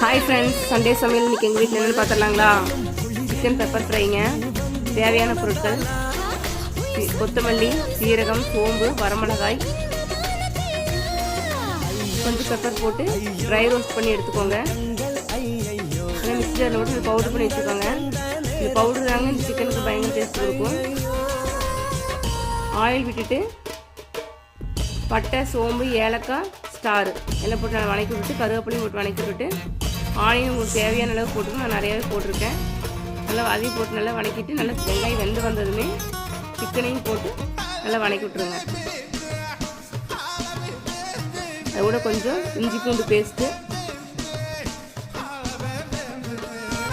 Hi friends, Sunday சமையல் இன்னைக்கு எங்கள் வீட்டில் என்னென்னு பார்த்துடலாங்களா? Chicken pepper ஃப்ரைங்க. தேவையான பொருட்கள்: கொத்தமல்லி, சீரகம், சோம்பு, வரமிளகாய், கொஞ்சம் பெப்பர் போட்டு ட்ரை ரோஸ்ட் பண்ணி எடுத்துக்கோங்க. மிக்ஸி ஜாரில் போட்டு பவுடர் பண்ணி வச்சுக்கோங்க. இந்த பவுடர் தாங்க இந்த சிக்கனுக்கு பயங்கர டேஸ்ட் கொடுக்கும். ஆயில் விட்டுட்டு பட்டை, சோம்பு, ஏலக்காய், ஸ்டார் எல்லாம் போட்டு நல்லா வணக்கி விட்டு, கருவேப்பிலையும் போட்டு வணக்கி விட்டு, ஆனியன் உங்களுக்கு தேவையான அளவு போட்டுருக்கோம். நான் நிறையாவே போட்டிருக்கேன். நல்லா அதையும் போட்டு நல்லா வணக்கிட்டு, நல்லா வெங்காயம் வெந்து வந்ததுமே சிக்கனையும் போட்டு நல்லா வணக்கி விட்டுருங்க. அதோட கொஞ்சம் இஞ்சி பூண்டு பேஸ்ட்டு,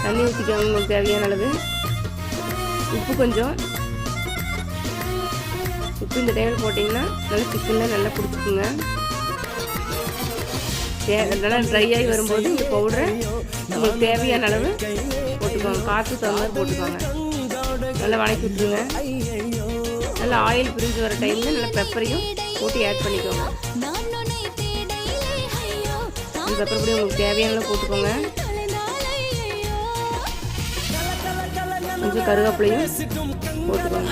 தண்ணி ஊற்றிக்கோங்க உங்களுக்கு தேவையான அளவு. உப்பு கொஞ்சம், உப்பு இந்த டைமில் போட்டிங்கன்னா நல்லா சிக்கனில் நல்லா பிடிச்சிக்குங்க. நல்லா ட்ரை ஆகி வரும்போது இந்த பவுடரை உங்களுக்கு தேவையான அளவு போட்டுக்கோங்க. காற்று தகுந்த மாதிரி போட்டுக்கோங்க. நல்லா வணக்கி விட்டுருங்க. நல்லா ஆயில் பிரிஞ்சு வர டைமில் நல்லா பெப்பரையும் போட்டு ஆட் பண்ணிக்கோங்க. அந்த பெப்பர் பொடி உங்களுக்கு தேவையான அளவு போட்டுக்கோங்க. கொஞ்சம் கருவேப்பிலையும் போட்டுக்கோங்க.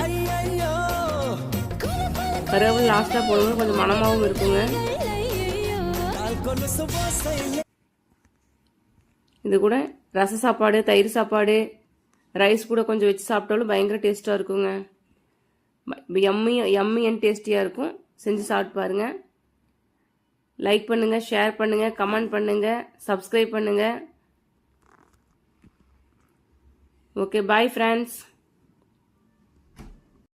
கருவேப்பிலை லாஸ்ட்டாக போடுங்க, கொஞ்சம் மணமாகவும் இருக்குங்க. இது கூட ரச சாப்பாடு, தயிர் சாப்பாடு, ரைஸ் கூட கொஞ்சம் வச்சு சாப்பிட்டாலும் பயங்கர டேஸ்ட்டாக இருக்குங்க. எம்மி அண்ட் டேஸ்டியாக இருக்கும். செஞ்சு சாப்பிட்டு பாருங்கள். லைக் பண்ணுங்கள், ஷேர் பண்ணுங்கள், கமெண்ட் பண்ணுங்கள், சப்ஸ்கிரைப் பண்ணுங்கள். Okay, bye friends.